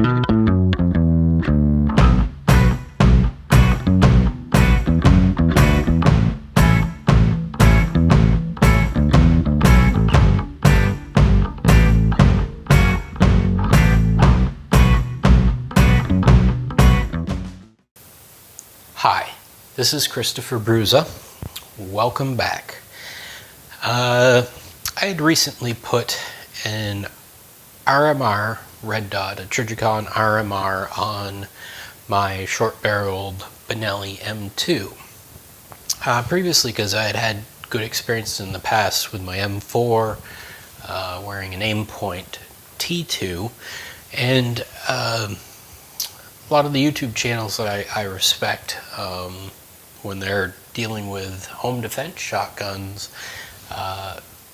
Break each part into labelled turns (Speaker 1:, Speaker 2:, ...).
Speaker 1: Hi, this is Christopher Bruza. Welcome back. I had recently put an RMR red dot, a Trijicon RMR, on my short-barreled Benelli M2. Previously, because I had had good experiences in the past with my M4, wearing an Aimpoint T2, and a lot of the YouTube channels that I respect, when they're dealing with home defense shotguns,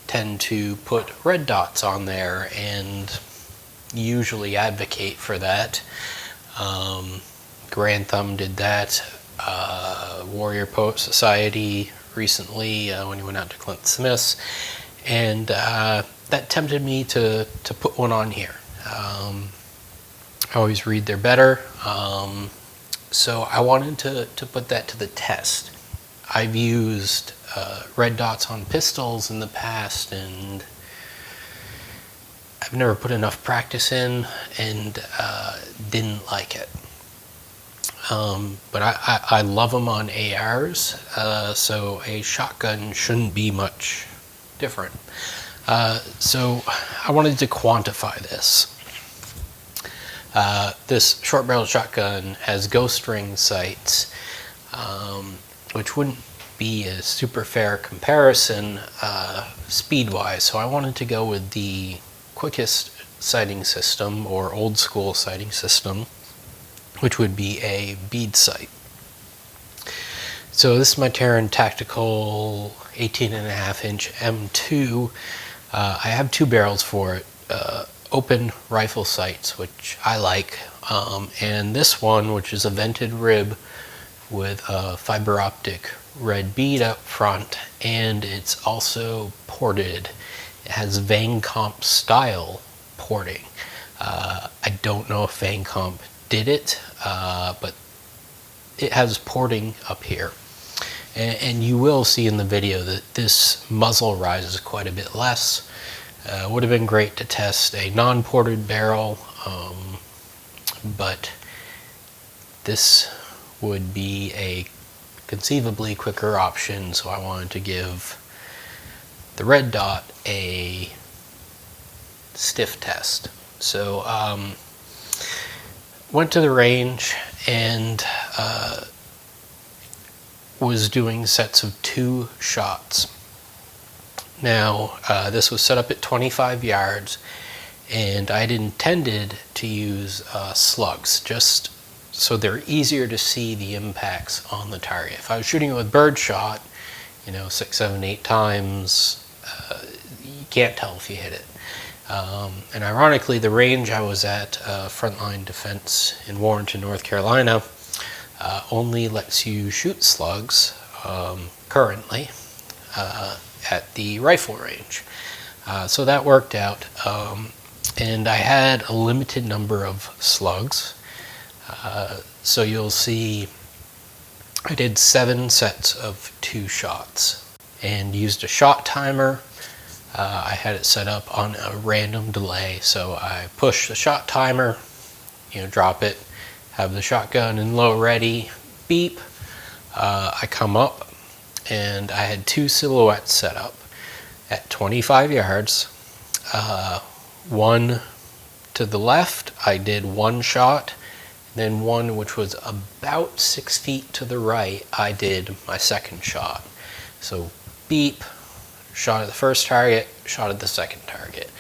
Speaker 1: tend to put red dots on there and usually advocate for that. Grand Thumb did that. Warrior Poet Society recently, when he went out to Clint Smith's, and that tempted me to put one on here. I always read they're better, so I wanted to put that to the test. I've used red dots on pistols in the past, and I've never put enough practice in, and didn't like it. But I love them on ARs, so a shotgun shouldn't be much different. So I wanted to quantify this. This short-barreled shotgun has ghost ring sights, which wouldn't be a super fair comparison speed-wise, so I wanted to go with the quickest sighting system, or old-school sighting system, which would be a bead sight. So this is my Taran Tactical 18.5-inch M2. I have two barrels for it. Open rifle sights, which I like, and this one, which is a vented rib with a fiber optic red bead up front, and it's also ported. It has Vangcomp style porting. I don't know if Vangcomp did it, but it has porting up here, and you will see in the video that this muzzle rises quite a bit less. Would have been great to test a non-ported barrel, but this would be a conceivably quicker option, so I wanted to give the red dot a stiff test. So went to the range and was doing sets of 2 shots. Now, this was set up at 25 yards, and I'd intended to use slugs, just so they're easier to see the impacts on the target. If I was shooting it with birdshot, 6, 7, 8 times, you can't tell if you hit it. And ironically, the range I was at, Frontline Defense in Warrenton, North Carolina, only lets you shoot slugs currently at the rifle range. So that worked out, and I had a limited number of slugs. So you'll see I did 7 sets of 2 shots and used a shot timer. I had it set up on a random delay, so I push the shot timer, drop it, have the shotgun in low ready, beep. I come up, and I had 2 silhouettes set up at 25 yards. One to the left, I did 1 shot, then one which was about 6 feet to the right, I did my 2nd shot. So beep, shot at the first target, shot at the 2nd target.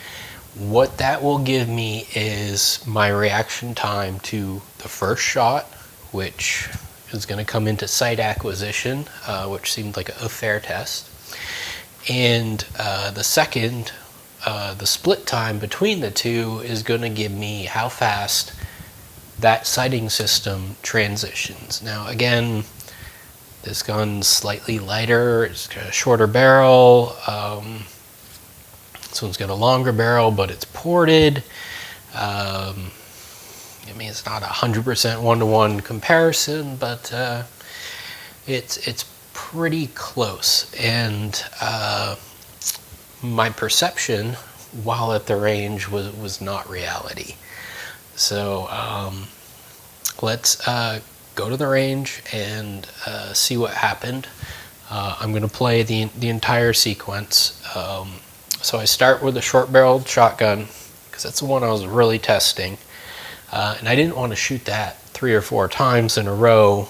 Speaker 1: What that will give me is my reaction time to the first shot, which is going to come into sight acquisition, which seemed like a fair test. And the second, the split time between the two, is going to give me how fast that sighting system transitions. Now again, this gun's slightly lighter, it's got a shorter barrel. This one's got a longer barrel, but it's ported. mean, it's not 100% one-to-one comparison, but it's pretty close. And my perception while at the range was not reality. So let's go to the range and see what happened. I'm going to play the entire sequence. So I start with a short-barreled shotgun because that's the one I was really testing, and I didn't want to shoot that 3 or 4 times in a row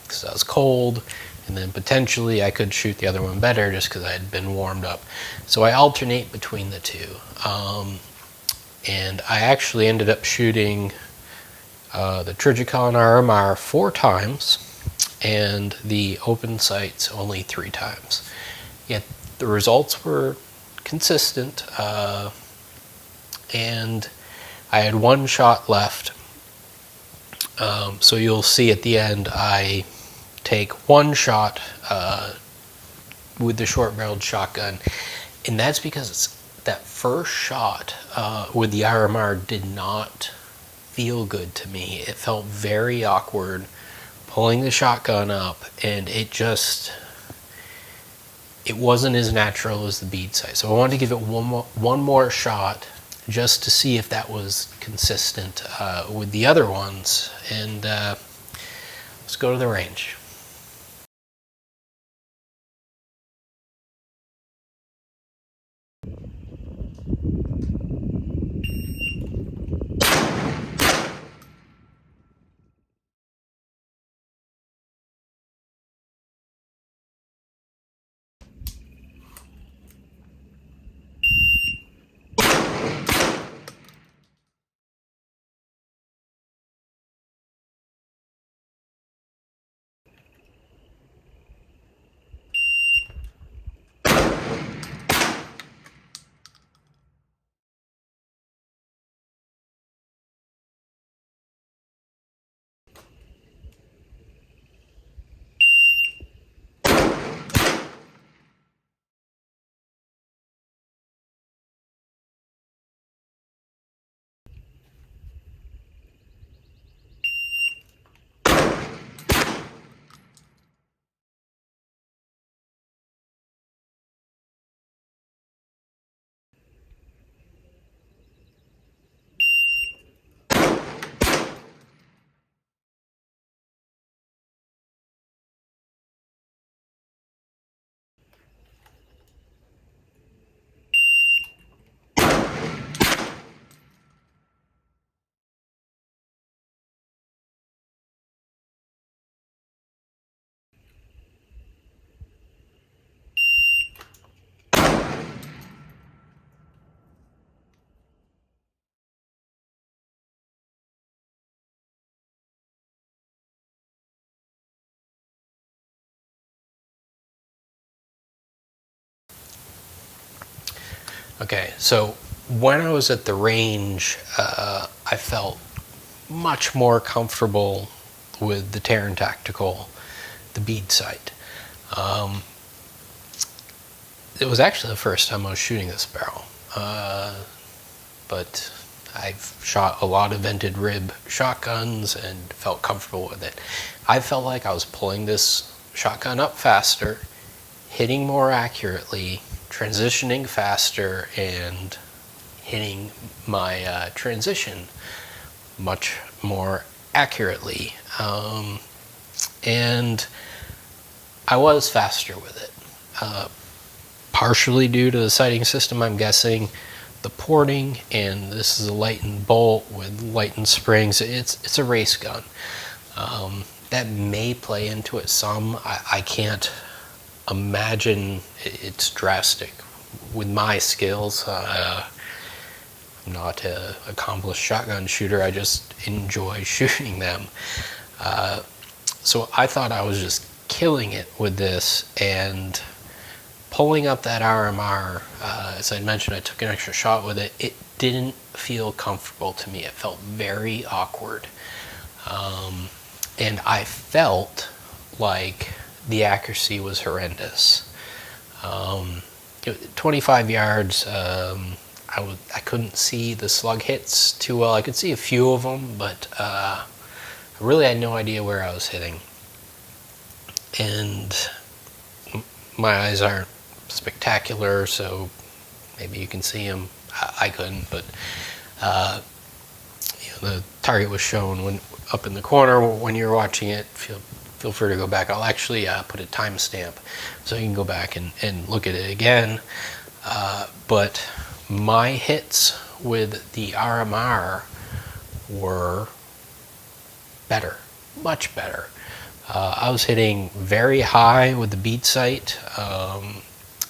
Speaker 1: because I was cold, and then potentially I could shoot the other one better just because I had been warmed up. So I alternate between the two, and I actually ended up shooting the Trijicon RMR 4 times and the open sights only 3 times. Yet the results were consistent, and I had 1 shot left. So you'll see at the end I take 1 shot with the short-barreled shotgun, and that's because that first shot with the RMR did not feel good to me. It felt very awkward pulling the shotgun up, and it wasn't as natural as the bead-sight. So I wanted to give it one more shot just to see if that was consistent with the other ones. And let's go to the range. Okay, so when I was at the range, I felt much more comfortable with the Taran Tactical, the bead-sight. It was actually the first time I was shooting this barrel, but I've shot a lot of vented rib shotguns and felt comfortable with it. I felt like I was pulling this shotgun up faster, hitting more accurately, transitioning faster, and hitting my transition much more accurately. And I was faster with it. Partially due to the sighting system, I'm guessing, the porting, and this is a lightened bolt with lightened springs. It's a race gun. That may play into it some. I can't imagine it's drastic with my skills. I'm not an accomplished shotgun shooter. I just enjoy shooting them. So I thought I was just killing it with this, and pulling up that RMR, as I mentioned, I took an extra shot with it. It didn't feel comfortable to me. It felt very awkward. And I felt like the accuracy was horrendous. 25 yards, I couldn't see the slug hits too well. I could see a few of them, but I really had no idea where I was hitting. And my eyes aren't spectacular, so maybe you can see them. I couldn't, but the target was shown when up in the corner when you're watching it. Feel free to go back. I'll actually put a timestamp so you can go back and look at it again. But my hits with the RMR were better, much better. I was hitting very high with the bead-sight,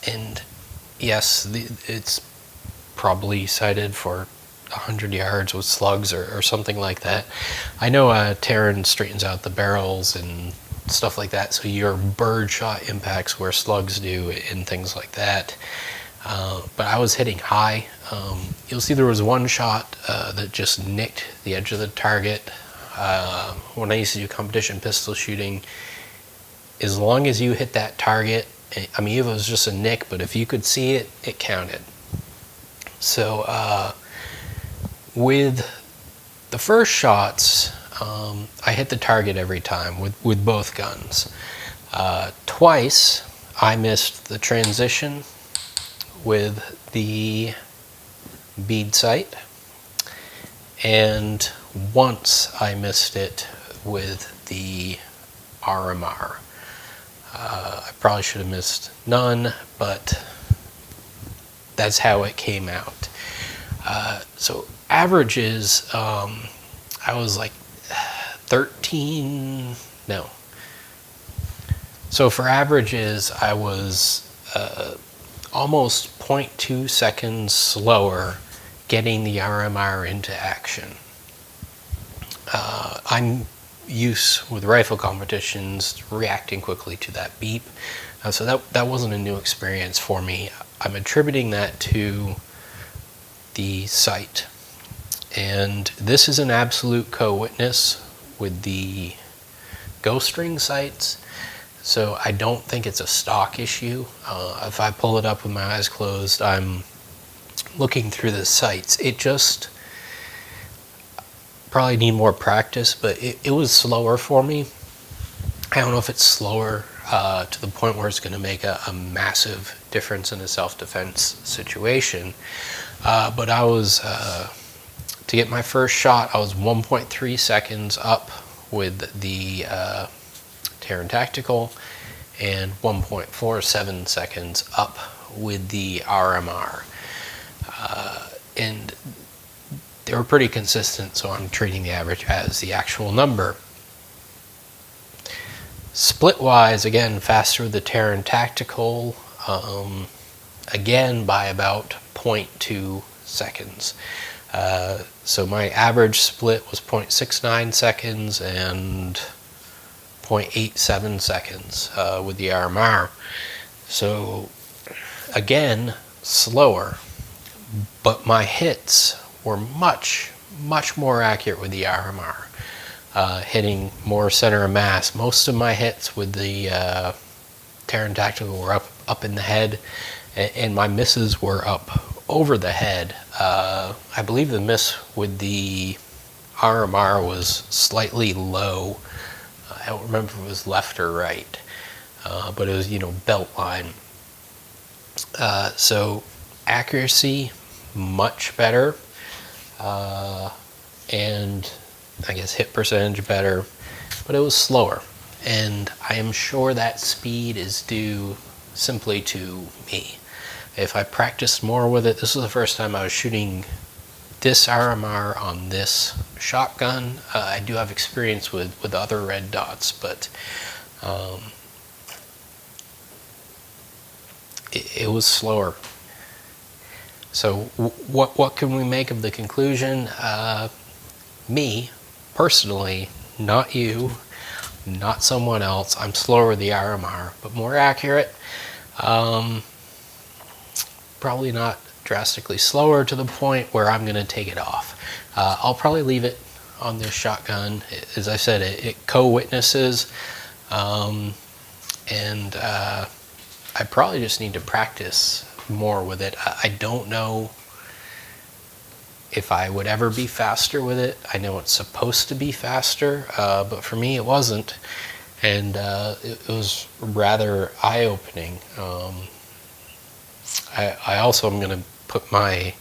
Speaker 1: and yes, it's probably sighted for 100 yards with slugs or something like that. I know Taran straightens out the barrels and stuff like that, so your bird shot impacts where slugs do and things like that. But I was hitting high. You'll see there was one shot that just nicked the edge of the target. When I used to do competition pistol shooting, as long as you hit that target, I mean, it was just a nick, but if you could see it, it counted. So with the first shots, I hit the target every time with both guns. Twice I missed the transition with the bead-sight, and once I missed it with the RMR. I probably should have missed none, but that's how it came out. So averages, I was like 13, no. So for averages, I was almost 0.2 seconds slower getting the RMR into action. I'm used with rifle competitions reacting quickly to that beep, so that wasn't a new experience for me. I'm attributing that to the sight, and this is an absolute co-witness with the ghost ring sights, so I don't think it's a stock issue. If I pull it up with my eyes closed, I'm looking through the sights. It just probably need more practice, but it was slower for me. I don't know if it's slower to the point where it's going to make a massive difference in a self-defense situation. But I was, to get my first shot, I was 1.3 seconds up with the Taran Tactical and 1.47 seconds up with the RMR. And they were pretty consistent, so I'm treating the average as the actual number. Split-wise, again, faster with the Taran Tactical, again by about 0.2 seconds. So my average split was 0.69 seconds and 0.87 seconds with the RMR. So again, slower, but my hits were much more accurate with the RMR, hitting more center of mass. Most of my hits with the Taran Tactical were up in the head, and my misses were up over the head. I believe the miss with the RMR was slightly low. I don't remember if it was left or right, but it was, belt line. So accuracy, much better. And I guess hit percentage better, but it was slower. And I am sure that speed is due simply to me. If I practiced more with it, this was the first time I was shooting this RMR on this shotgun. I do have experience with other red dots, but it was slower. So what can we make of the conclusion? Me, personally, not you, not someone else. I'm slower with the RMR, but more accurate. Probably not drastically slower to the point where I'm going to take it off. I'll probably leave it on this shotgun. As I said, it co-witnesses, and I probably just need to practice more with it. I don't know if I would ever be faster with it. I know it's supposed to be faster, but for me it wasn't, and it was rather eye-opening. I also am going to put my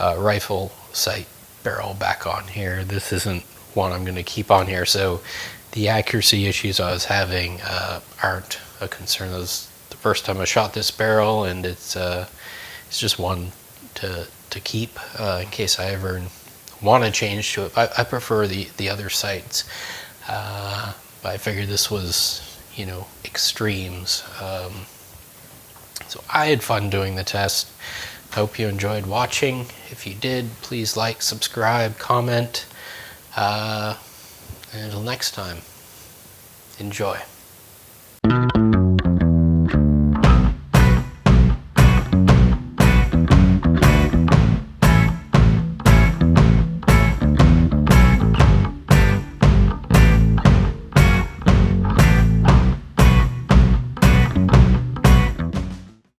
Speaker 1: rifle sight barrel back on here. This isn't one I'm going to keep on here, so the accuracy issues I was having aren't a concern. It was the first time I shot this barrel, and it's just one to keep in case I ever want to change to it. I prefer the other sights, but I figured this was, you know, extremes. So I had fun doing the test. I hope you enjoyed watching. If you did, please like, subscribe, comment. And until next time, enjoy.